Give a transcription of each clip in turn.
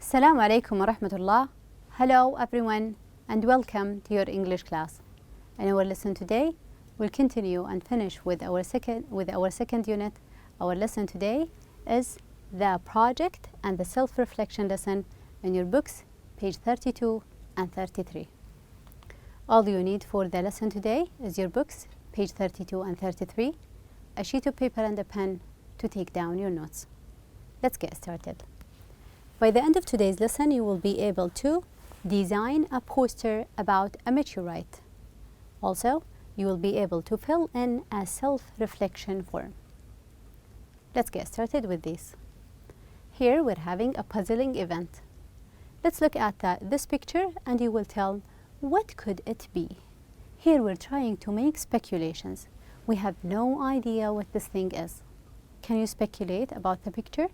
Assalamu alaikum wa rahmatullah. Hello everyone and welcome to your English class. In our lesson today, we'll continue and finish with our second unit. Our lesson today is the project and the self-reflection lesson in your books, page 32 and 33. All you need for the lesson today is your books, page 32 and 33, a sheet of paper and a pen to take down your notes. Let's get started. By the end of today's lesson, you will be able to design a poster about a meteorite. Also, you will be able to fill in a self-reflection form. Let's get started with this. Here we're having a puzzling event. Let's look at this picture and you will tell what could it be. Here we're trying to make speculations. We have no idea what this thing is. Can you speculate about the picture?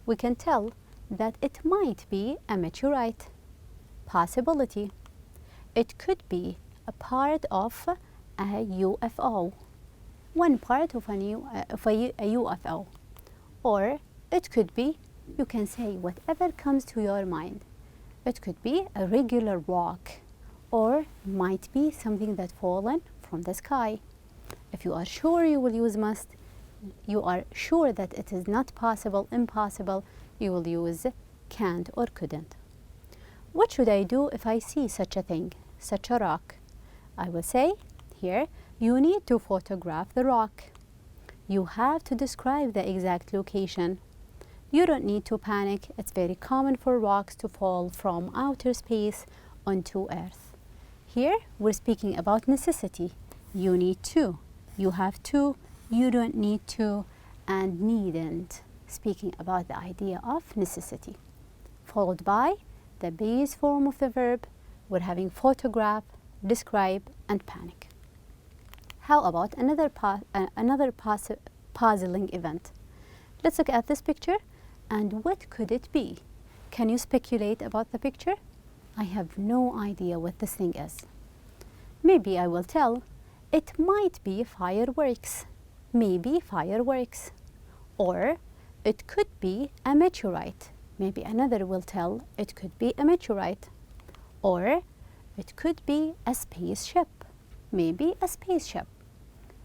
We can tell that it might be a meteorite. Possibility. It could be a part of a UFO. One part of a UFO. Or it could be, you can say whatever comes to your mind. It could be a regular rock. Or might be something that fallen from the sky. If you are sure you will use must, you are sure that it is not possible, impossible, you will use can't or couldn't. What should I do if I see such a thing, such a rock? I will say here, you need to photograph the rock. You have to describe the exact location. You don't need to panic. It's very common for rocks to fall from outer space onto Earth. Here, we're speaking about necessity. You need to. You have to. You don't need to. And needn't. Speaking about the idea of necessity. Followed by the base form of the verb, we're having photograph, describe, and panic. How about another puzzling event? Let's look at this picture and what could it be? Can you speculate about the picture? I have no idea what this thing is. Maybe I will tell it might be fireworks. Maybe fireworks. Or it could be a meteorite. Maybe another will tell it could be a meteorite. Or it could be a spaceship. Maybe a spaceship.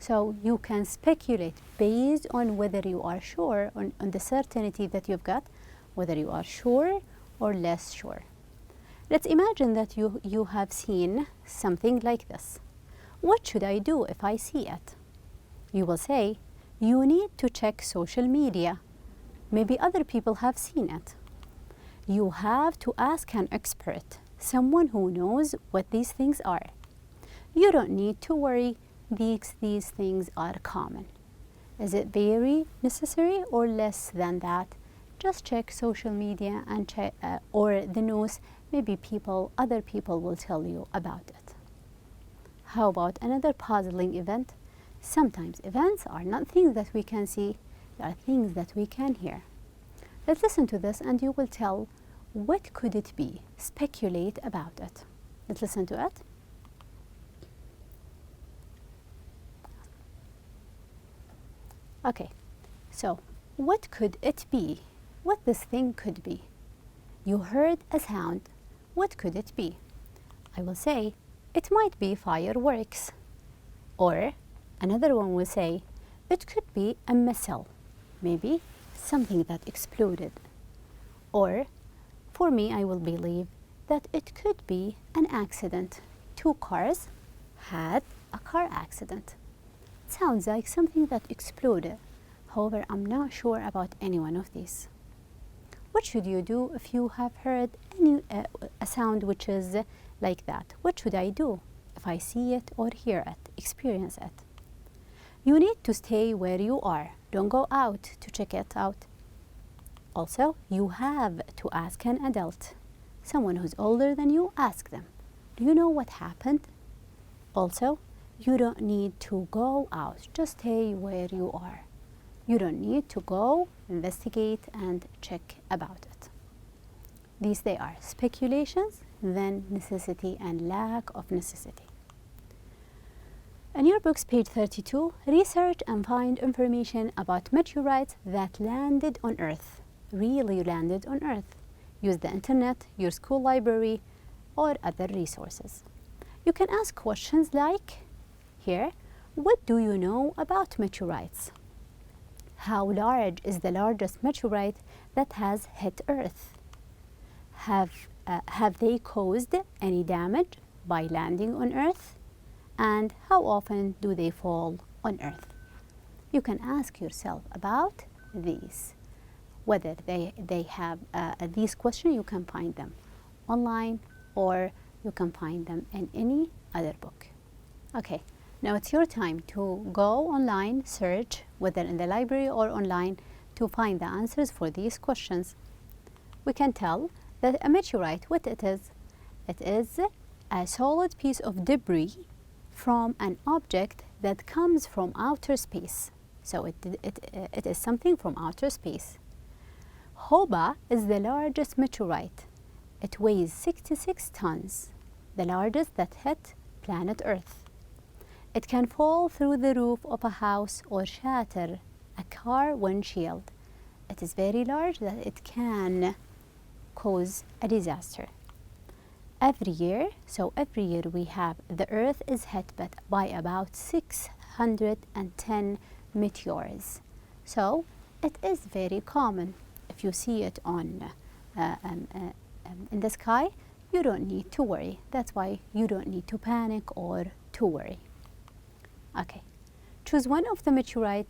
So you can speculate based on whether you are sure, on the certainty that you've got, whether you are sure or less sure. Let's imagine that you have seen something like this. What should I do if I see it? You will say, you need to check social media. Maybe other people have seen it. You have to ask an expert, someone who knows what these things are. You don't need to worry, these things are common. Is it very necessary or less than that? Just check social media and check, or the news. Maybe other people will tell you about it. How about another puzzling event? Sometimes events are not things that we can see, they are things that we can hear. Let's listen to this and you will tell what could it be. Speculate about it. Let's listen to it. Okay, so what could it be? What this thing could be? You heard a sound. What could it be? I will say it might be fireworks. Or another one will say it could be a missile. Maybe something that exploded. Or for me, I will believe that it could be an accident. Two cars had a car accident. It sounds like something that exploded. However, I'm not sure about any one of these. What should you do if you have heard a sound which is like that? What should I do if I see it or hear it, experience it? You need to stay where you are. Don't go out to check it out. Also, you have to ask an adult, someone who's older than you, ask them. Do you know what happened? Also, you don't need to go out. Just stay where you are. You don't need to go investigate and check about it. These they are speculations, then necessity and lack of necessity. In your book's page 32, research and find information about meteorites that landed on Earth, really landed on Earth. use the internet, your school library, or other resources. You can ask questions like, here, what do you know about meteorites? How large is the largest meteorite that has hit Earth? Have they caused any damage by landing on Earth? And how often do they fall on Earth? You can ask yourself about these. Whether they have these questions, you can find them online or you can find them in any other book. Okay, now it's your time to go online, search, whether in the library or online, to find the answers for these questions. We can tell that a meteorite, what it is a solid piece of debris from an object that comes from outer space. So it is something from outer space. Hoba is the largest meteorite. It weighs 66 tons, the largest that hit planet Earth. It can fall through the roof of a house or shatter a car windshield. It is very large that it can cause a disaster. Every year we have the Earth is hit by about 610 meteors. So it is very common. If you see it on in the sky, you don't need to worry. That's why you don't need to panic or to worry. Okay, choose one of the meteorite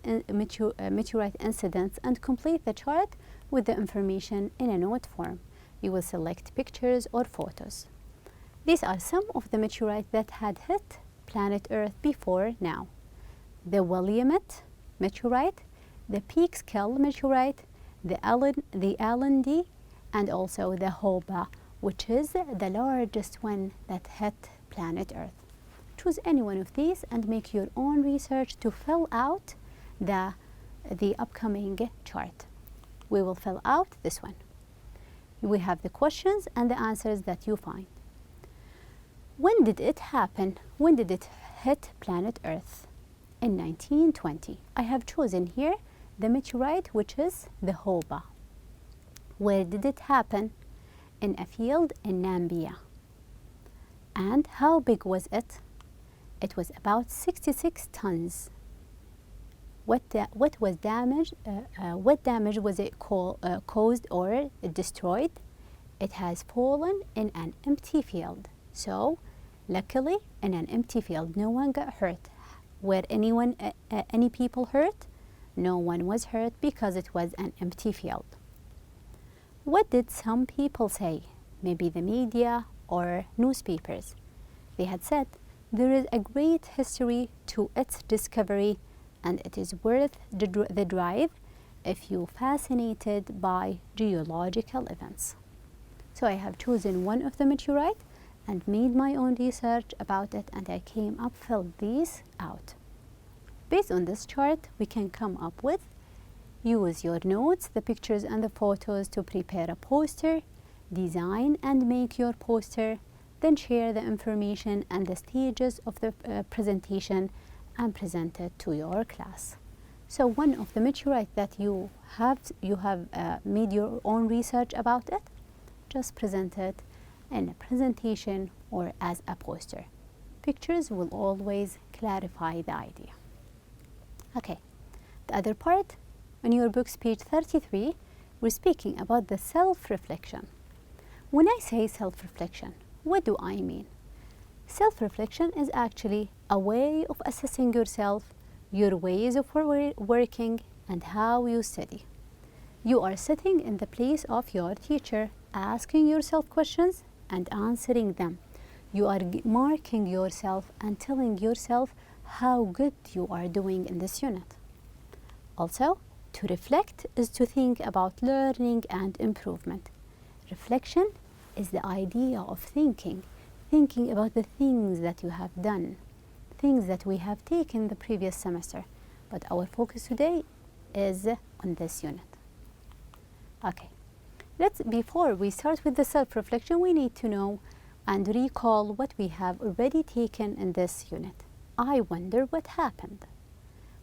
incidents and complete the chart with the information in a note form. You will select pictures or photos. These are some of the meteorites that had hit planet Earth before now. The Willamette meteorite, the Peekskill meteorite, the Allendy, and also the Hoba, which is the largest one that hit planet Earth. Choose any one of these and make your own research to fill out the upcoming chart. We will fill out this one. We have the questions and the answers that you find. When did it happen? When did it hit planet Earth? In 1920. I have chosen here the meteorite, which is the Hoba. Where did it happen? In a field in Namibia. And how big was it? It was about 66 tons. What was damaged? What damage was it caused or destroyed? It has fallen in an empty field. So, luckily, in an empty field, no one got hurt. Were any people hurt? No one was hurt because it was an empty field. What did some people say? Maybe the media or newspapers. They had said, there is a great history to its discovery and it is worth the drive if you're fascinated by geological events. So I have chosen one of the meteorite and made my own research about it, and I came up, filled these out. Based on this chart, we can come up with, use your notes, the pictures and the photos to prepare a poster, design and make your poster, then share the information and the stages of the presentation and present it to your class. So one of the meteorite that you have made your own research about it, just present it in a presentation or as a poster. Pictures will always clarify the idea. Okay, the other part, on your book's page 33, we're speaking about the self-reflection. When I say self-reflection, what do I mean? Self-reflection is actually a way of assessing yourself, your ways of working, and how you study. You are sitting in the place of your teacher, asking yourself questions and answering them. You are marking yourself and telling yourself how good you are doing in this unit. Also, to reflect is to think about learning and improvement. Reflection is the idea of thinking about the things that you have done, things that we have taken the previous semester. But our focus today is on this unit. Okay, before we start with the self-reflection, we need to know and recall what we have already taken in this unit. I wonder what happened.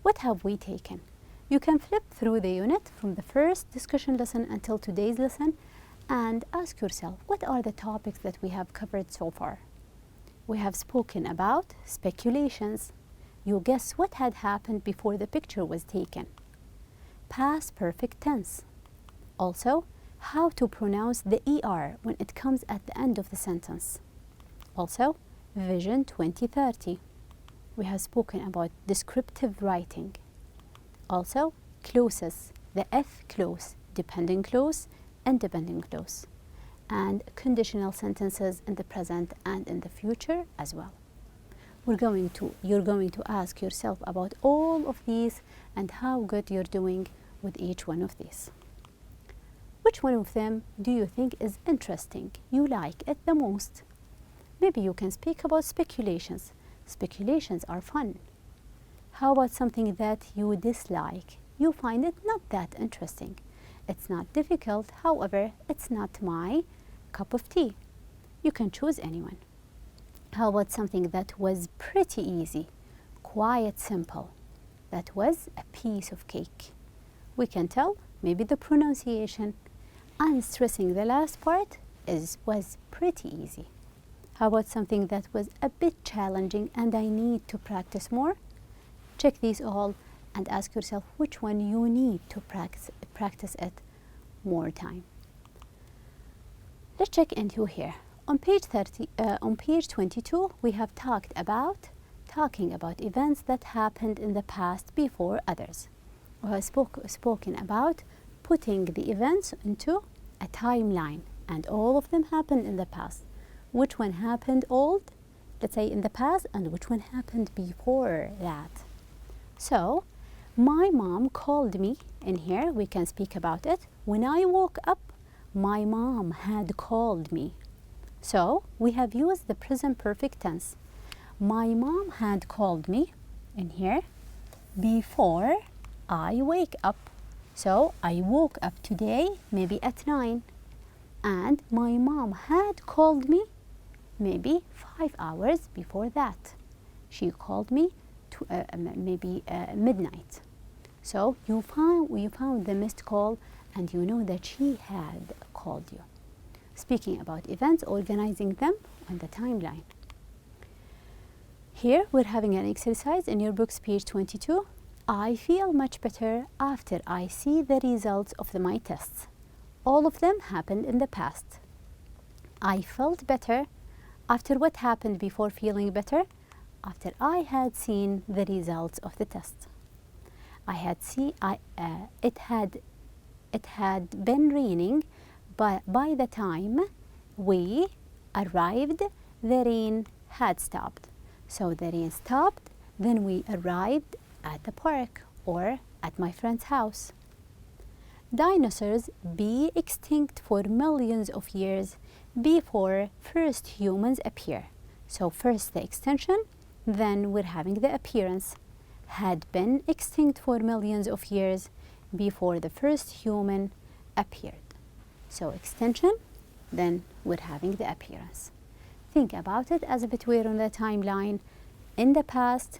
What have we taken? You can flip through the unit from the first discussion lesson until today's lesson and ask yourself, what are the topics that we have covered so far? We have spoken about speculations. You guess what had happened before the picture was taken. Past perfect tense. Also, how to pronounce the ER when it comes at the end of the sentence. Also, Vision 2030. We have spoken about descriptive writing. Also, clauses, the F clause, dependent clause, independent clause, and conditional sentences in the present and in the future as well. You're going to ask yourself about all of these and how good you're doing with each one of these. Which one of them do you think is interesting? You like it the most? Maybe you can speak about speculations. Speculations are fun. How about something that you dislike? You find it not that interesting. It's not difficult, however, it's not my cup of tea. You can choose anyone. How about something that was pretty easy, quite simple? That was a piece of cake. We can tell maybe the pronunciation. I'm stressing the last part was pretty easy. How about something that was a bit challenging and I need to practice more? Check these all and ask yourself which one you need to practice it more time. Let's check into here. On page 22, we have talking about events that happened in the past before others. We have spoken about putting the events into a timeline, and all of them happened in the past. Which one happened let's say in the past, and which one happened before that? So, my mom called me. In here, we can speak about it. When I woke up, my mom had called me. So, we have used the present perfect tense. My mom had called me, in here, before I wake up. So, I woke up today, maybe at 9. And my mom had called me maybe 5 hours before that. She called me to maybe midnight. So you found the missed call and you know that she had called you. Speaking about events, organizing them on the timeline. Here we're having an exercise in your book's page 22. I feel much better after I see the results of my tests. All of them happened in the past. I felt better after what happened before feeling better? After I had seen the results of the test. It had been raining, but by the time we arrived, the rain had stopped. So the rain stopped, then we arrived at the park or at my friend's house. Dinosaurs be extinct for millions of years before first humans appear. So first the extinction, then we're having the appearance. Had been extinct for millions of years before the first human appeared. So extinction, then we're having the appearance. Think about it as if we're on the timeline in the past,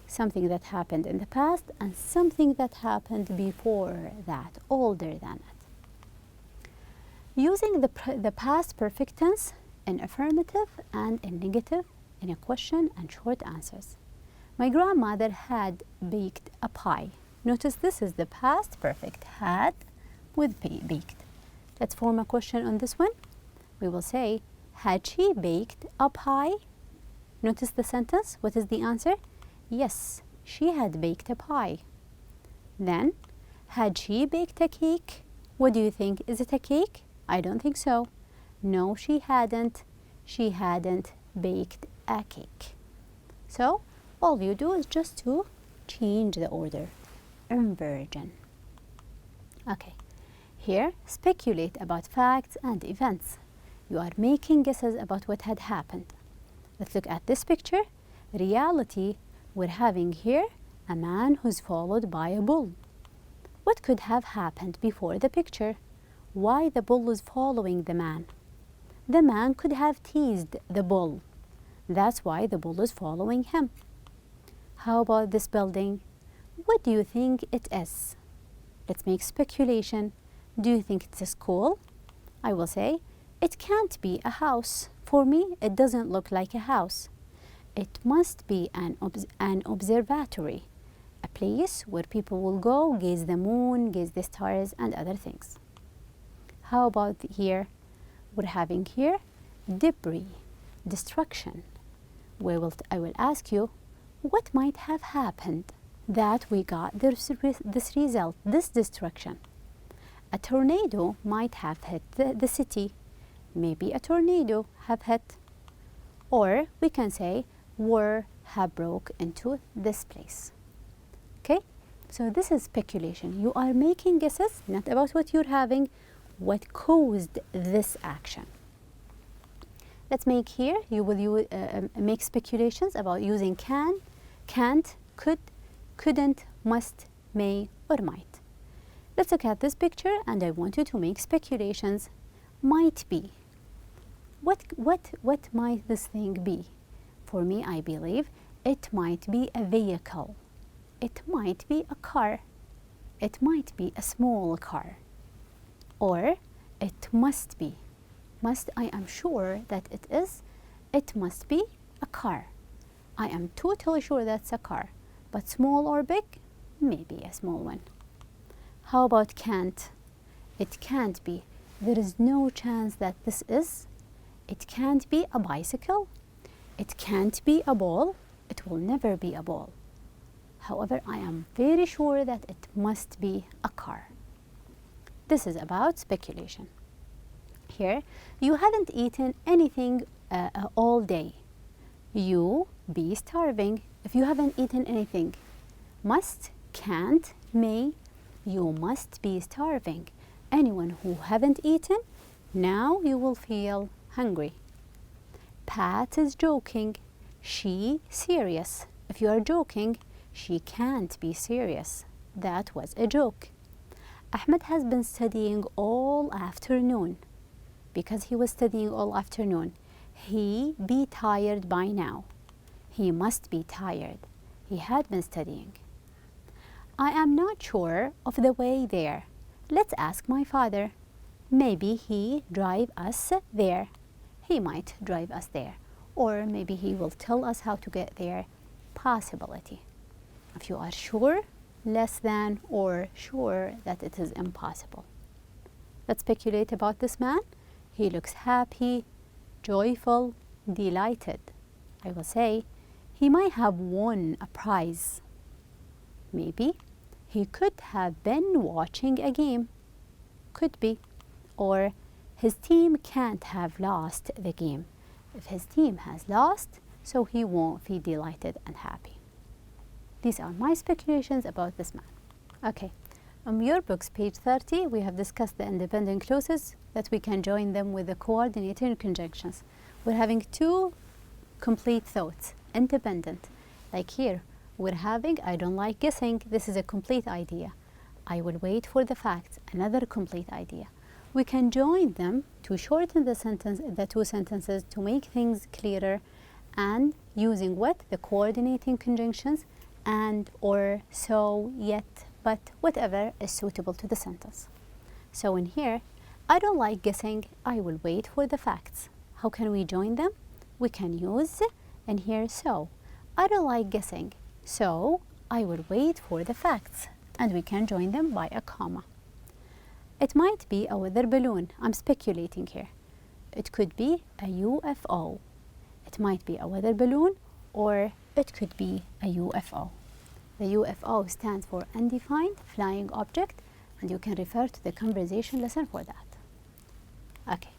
something that happened in the past, and something that happened before that, older than it. Using the past perfect tense in affirmative and in negative, in a question and short answers. My grandmother had baked a pie. Notice this is the past perfect, had with baked. Let's form a question on this one. We will say, had she baked a pie? Notice the sentence. What is the answer? Yes, she had baked a pie. Then, had she baked a cake? What do you think? Is it a cake? I don't think so. No, she hadn't. She hadn't baked a cake. So, all you do is just to change the order. Inversion. Okay. Here, speculate about facts and events. You are making guesses about what had happened. Let's look at this picture. Reality, we're having here a man who's followed by a bull. What could have happened before the picture? Why the bull is following the man? The man could have teased the bull. That's why the bull is following him. How about this building? What do you think it is? Let's make speculation. Do you think it's a school? I will say, it can't be a house. For me, it doesn't look like a house. It must be an observatory, a place where people will go, gaze the moon, gaze the stars, and other things. How about here? We're having here debris, destruction. I will ask you, what might have happened that we got this result, this destruction? A tornado might have hit the city. Maybe a tornado have hit. Or we can say war have broke into this place. Okay? So this is speculation. You are making guesses, not about what you're having, what caused this action. Let's make here, you will make speculations about using can, can't, could, couldn't, must, may, or might. Let's look at this picture and I want you to make speculations. Might be. What might this thing be? For me, I believe it might be a vehicle. It might be a car. It might be a small car. Or it must be. Must, I am sure that it is. It must be a car. I am totally sure that's a car. But small or big? Maybe a small one. How about can't? It can't be. There is no chance that this is. It can't be a bicycle. It can't be a ball. It will never be a ball. However, I am very sure that it must be a car. This is about speculation. Here, you haven't eaten anything all day. You be starving if you haven't eaten anything. Must, can't, may, you must be starving. Anyone who haven't eaten, now you will feel hungry. Pat is joking. She serious. If you are joking, she can't be serious. That was a joke. Ahmed has been studying all afternoon. Because he was studying all afternoon, he be tired by now. He must be tired. He had been studying. I am not sure of the way there. Let's ask my father. Maybe he drive us there. He might drive us there. Or maybe he will tell us how to get there. Possibility. If you are sure, less than, or sure that it is impossible. Let's speculate about this man. He looks happy, joyful, delighted. I will say he might have won a prize. Maybe he could have been watching a game. Could be. Or his team can't have lost the game. If his team has lost, so he won't be delighted and happy. These are my speculations about this man. Okay. On your books, page 30, we have discussed the independent clauses that we can join them with the coordinating conjunctions. We're having two complete thoughts, independent. Like here, we're having, I don't like guessing. This is a complete idea. I will wait for the facts, another complete idea. We can join them to shorten the two sentences to make things clearer and using what? The coordinating conjunctions and, or, so, yet, but, whatever is suitable to the sentence. So in here, I don't like guessing, I will wait for the facts. How can we join them? We can use in here so. I don't like guessing, so I will wait for the facts. And we can join them by a comma. It might be a weather balloon. I'm speculating here. It could be a UFO. It might be a weather balloon or it could be a UFO. The UFO stands for Undefined Flying Object, and you can refer to the conversation lesson for that. Okay.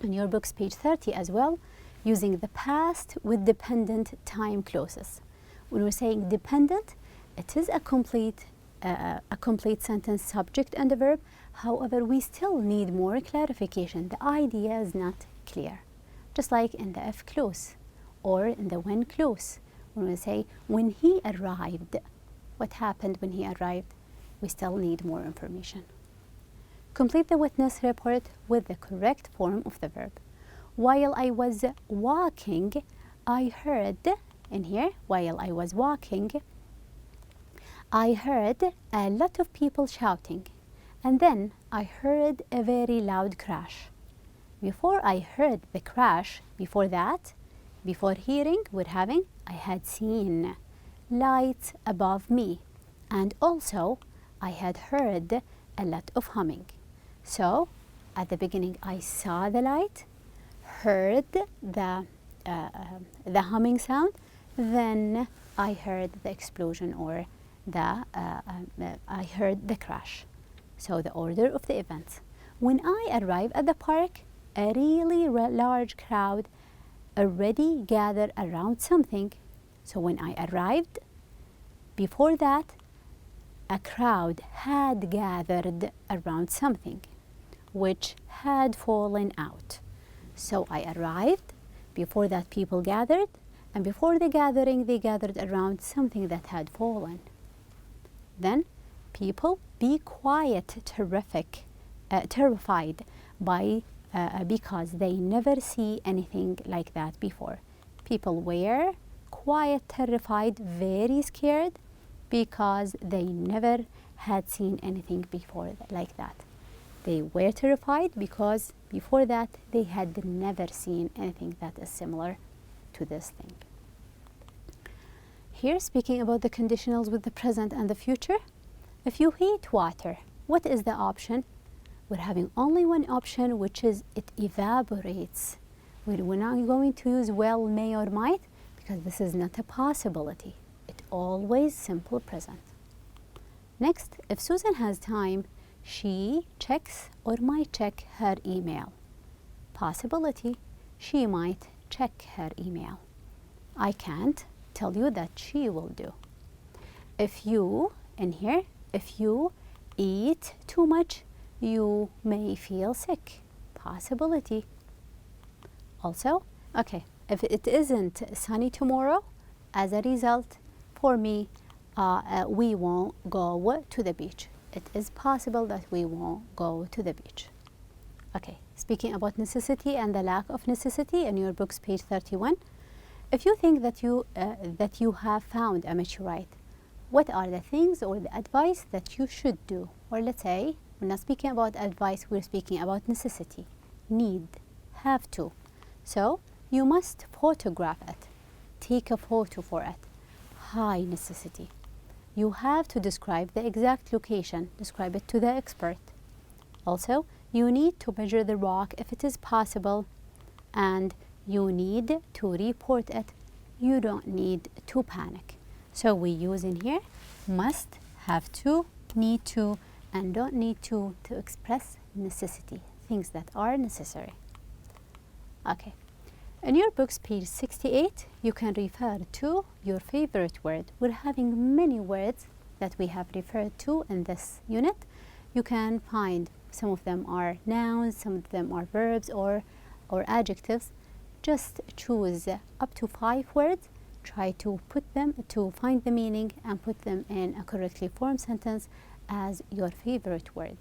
In your books, page 30 as well, using the past with dependent time clauses. When we're saying dependent, it is a complete sentence, subject and a verb. However, we still need more clarification. The idea is not clear. Just like in the if clause or in the when clause. When we say, when he arrived, what happened when he arrived? We still need more information. Complete the witness report with the correct form of the verb. While I was walking, I heard, in here, while I was walking, I heard a lot of people shouting. And then I heard a very loud crash. Before I heard the crash, before that, before hearing, I had seen lights above me. And also, I had heard a lot of humming. So, at the beginning, I saw the light, heard the humming sound, then I heard the explosion or I heard the crash. So the order of the events. When I arrived at the park, a really large crowd already gathered around something. So when I arrived, before that, a crowd had gathered around something which had fallen out. So I arrived, before that people gathered, and before the gathering they gathered around something that had fallen. Then people be quiet, terrified by because they never see anything like that before. People were quiet, terrified, very scared because they never had seen anything before like that. They were terrified because before that they had never seen anything that is similar to this thing. Here, speaking about the conditionals with the present and the future, if you heat water, what is the option? We're having only one option, which is it evaporates. We're not going to use will, may, or might because this is not a possibility. It's always simple present. Next, if Susan has time, she checks or might check her email. Possibility, she might check her email. I can't tell you that she will do. If you, in here, if you eat too much, you may feel sick. Possibility. Also, okay, if it isn't sunny tomorrow, as a result, for me, we won't go to the beach. It is possible that we won't go to the beach. Okay, speaking about necessity and the lack of necessity in your books, page 31. If you think that you have found a meteorite, what are the things or the advice that you should do? Or let's say, we're not speaking about advice, we're speaking about necessity, need, have to. So, you must photograph it, take a photo for it, high necessity. You have to describe the exact location, describe it to the expert. Also, you need to measure the rock if it is possible, and you need to report it. You don't need to panic. So we use in here must, have to, need to, and don't need to express necessity, things that are necessary. Okay. In your books, page 68, you can refer to your favorite word. We're having many words that we have referred to in this unit. You can find some of them are nouns, some of them are verbs or adjectives. Just choose up to 5 words. Try to put them, to find the meaning and put them in a correctly formed sentence as your favorite word.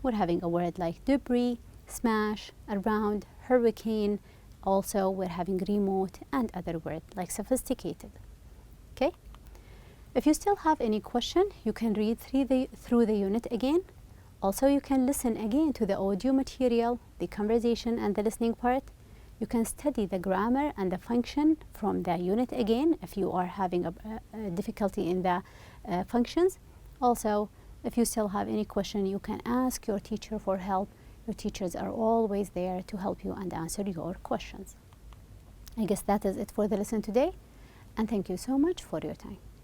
We're having a word like debris, smash, around, hurricane. Also, we're having remote and other words like sophisticated. Okay? If you still have any question, you can read through the unit again. Also, you can listen again to the audio material, the conversation and the listening part. You can study the grammar and the function from the unit again if you are having a difficulty in the functions. Also, if you still have any question, you can ask your teacher for help. Your teachers are always there to help you and answer your questions. I guess that is it for the lesson today, and thank you so much for your time.